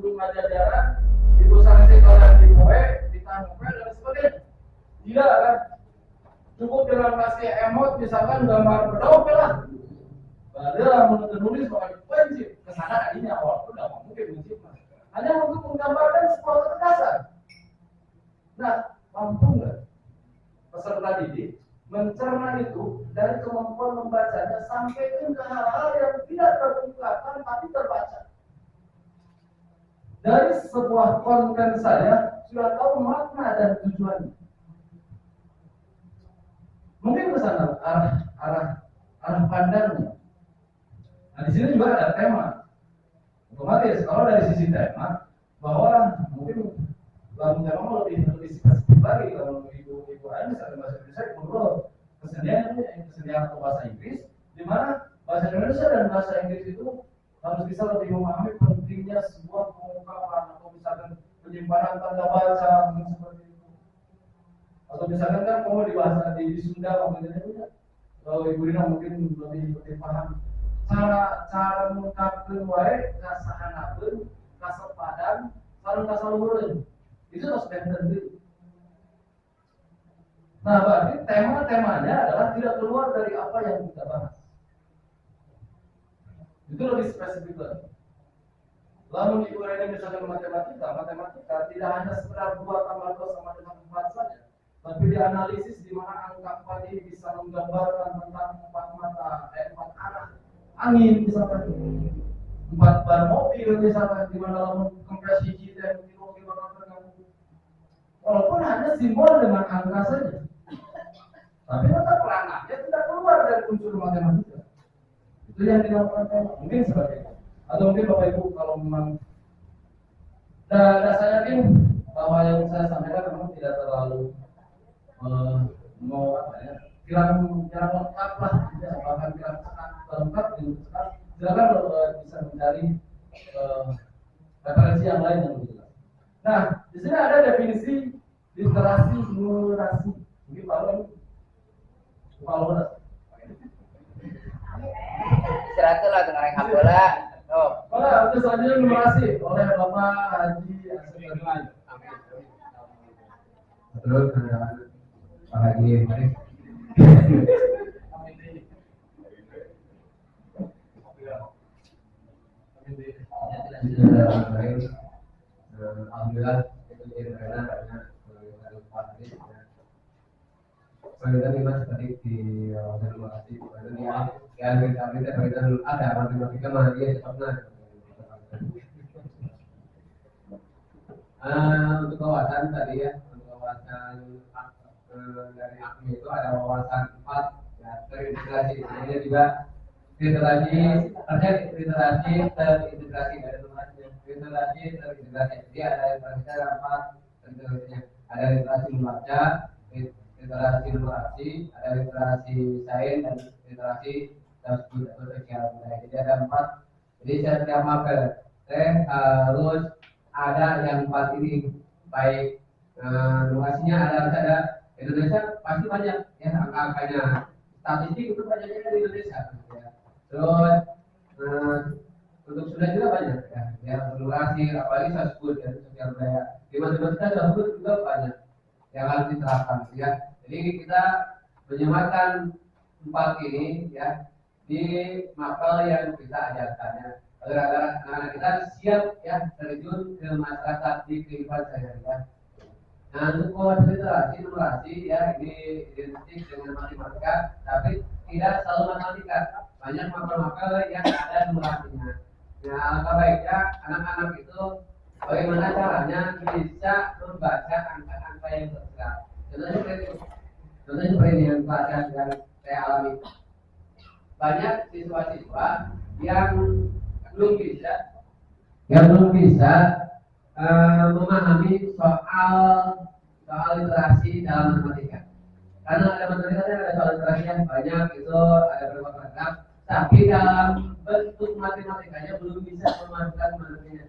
guru ngajaran, ibu sanksi kalian di poe, ditanggung dan sebagainya. Tidak kan? Cukup dengan kasih emot misalkan gambar bedog lah. Padahal menurut nulis bakal benci kesana tadinya awal udah mungkin benci hanya untuk menggambarkan sebuah ketegasan. Nah, mampu nggak peserta didik mencerna itu dari kemampuan membacanya sampai ke hal-hal yang tidak terungkapkan tapi terbaca. Dari sebuah konten saya sudah tahu makna dan tujuannya. Mungkin ke sana arah pandangnya. Nah, di sini juga ada tema. Otomatis kalau dari sisi tema bahwa mungkin dalam tema lebih spesifik lagi kalau ibu Ain misalnya bahasa Indonesia menurut kesenian atau bahasa Inggris, di mana bahasa Indonesia dan bahasa Inggris itu harus bisa lebih memahami pentingnya sebuah pengungkapan atau misalkan penyimpanan tanda baca seperti itu. Atau misalkan kan kamu di bahasa di Sunda maksudnya kalau Ibu Rina mungkin lebih paham cara mengungkapkan wae kasahanakeun kasepadan sareng kasaluhureun itu harus tentu. Nah, berarti tema-temanya adalah tidak keluar dari apa yang kita bahas. Itu lebih spesifik lagi. Lalu Ibu Rina misalkan matematika tidak hanya sekedar 2 tambah 2 sama dengan 4 saja, tapi dianalisis di mana angka 4 ini bisa menggambarkan tentang 4 arah angin misalkan 4 ban mobil misalkan di mana dalam kompresi kita walaupun hanya simbol dengan angka saja, tapi tetap perangkatnya tidak keluar dari unsur matematika. Itu yang dilakukan mungkin seperti itu. Atau mungkin Bapak Ibu kalau memang saya yakin bahwa yang saya sampaikan memang tidak terlalu kirang lengkap lah, bahkan kirang lengkap silakan bisa mencari referensi yang lain yang lebih jelas. Nah, di sini ada definisi literasi numerasi. Mungkin kalau istirahat lah dengan yang bola. Oh. Itu selanjutnya numerasi oleh Bapak Haji Asri. Terus Pak Haji mari. Alhamdulillah itu jadi karena Pemerintahan Dimas tadi di lokasi yang kita dulu ada matematika mana dia pernah. Untuk kawasan tadi ya, untuk kawasan dari AKMI itu ada wawasan 4 ya, terintegrasi. Ini juga literasi terintegrasi dari luasnya, literasi terintegrasi. Jadi ada literasi ada 4 terintegrasinya. Ada literasi membaca, literasi numerasi, ada literasi sains dan literasi sosial atau sosial budaya. Jadi ada 4. Jadi setiap mapel harus ada yang 4 ini, baik numerasinya ada Indonesia pasti banyak ya angka-angkanya, statistik itu banyaknya dari Indonesia ya. Terus untuk Sunda juga banyak ya numerasi apalagi sosbud ya sosial budaya. Di matematika sosbud juga banyak yang harus diterapkan ya. Jadi kita menyematkan 4 ini ya di mapel yang kita ajarkannya agar anak-anak kita siap ya terjun ke masyarakat di kehidupan sehari-hari. Nah, untuk kawasan literasi numerasi ya ini identik dengan matematika, tapi tidak selalu matematika. Banyak mapel-mapel yang ada numerasinya. Nah, alangkah baiknya anak-anak itu bagaimana caranya bisa membaca angka-angka yang besar. Contohnya seperti yang pelajaran yang saya alami. Banyak siswa-siswa yang belum bisa memahami soal literasi dalam matematika. Karena ada matematika ada soal literasi yang banyak itu ada beberapa paragraf, tapi dalam bentuk matematikanya belum bisa memasukkan materinya.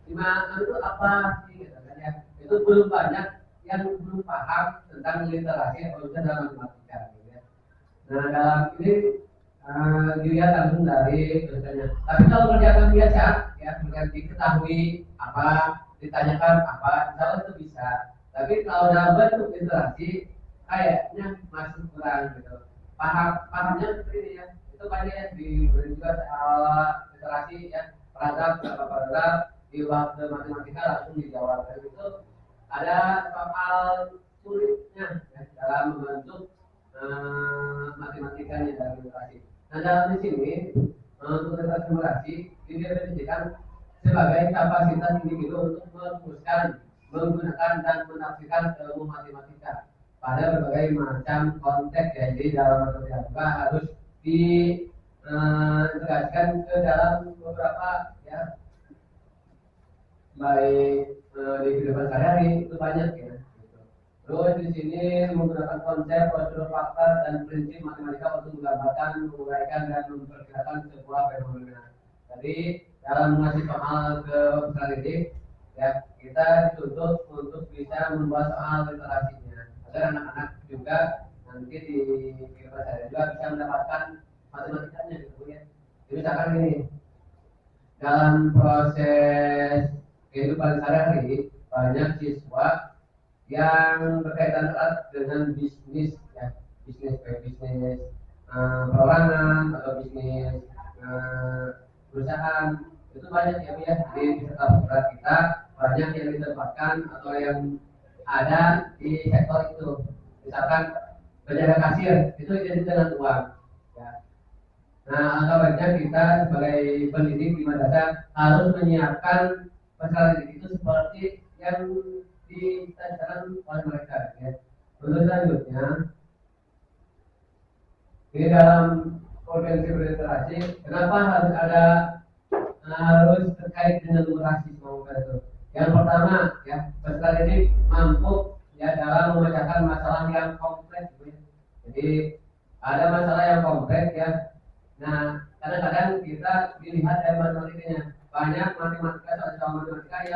Dimana itu apa sih gitu kan ya? Itu belum banyak yang belum paham tentang literasi atau dalam matematika gitu ya. Nah dalam ini dilihat langsung dari dosennya. Tapi kalau kerjaan biasa, ya diketahui apa, ditanyakan apa, insya Allah itu bisa. Tapi kalau dalam bentuk literasi, kayaknya masih kurang gitu. Pahamnya seperti ini ya. Itu banyak yang diberi juga soal literasi ya, paragraf berapa paragraf di waktu matematika langsung dijawab. Dan itu ada soal sulitnya ya, dalam membentuk matematikanya dalam literasi. Nah dalam di sini untuk literasi didefinisikan sebagai kapasitas individu untuk merumuskan, menggunakan dan menafsirkan ilmu matematika pada berbagai macam konteks ya. Jadi dalam matematika harus diintegrasikan ke dalam beberapa ya, baik di kehidupan sehari-hari itu banyak ya. Terus di sini menggunakan konsep, prosedur, fakta, dan prinsip matematika untuk menggambarkan, menguraikan, dan memperkirakan sebuah fenomena. Jadi dalam mengasih soal ke peserta didik, ya kita dituntut untuk bisa membuat soal literasinya agar anak-anak juga nanti di kehidupan sehari juga bisa mendapatkan matematikanya gitu ya. Jadi misalkan ini dalam proses kehidupan sehari-hari banyak siswa yang berkaitan erat dengan bisnis ya, bisnis perorangan atau bisnis perusahaan itu banyak ya di peserta kita banyak yang ditempatkan atau yang ada di sektor itu, misalkan penjaga kasir itu identik dengan uang ya. Nah alangkah baiknya kita sebagai pendidik di madrasah harus menyiapkan peserta didik itu seperti yang ditanyakan oleh mereka ya. Untuk selanjutnya di dalam konvensi berliterasi kenapa harus terkait dengan literasi semua itu. Yang pertama ya, peserta didik mampu ya dalam memecahkan masalah yang kompleks gitu ya. Jadi ada masalah yang kompleks ya. Nah kadang-kadang kita dilihat dari matematikanya banyak soal matematika yang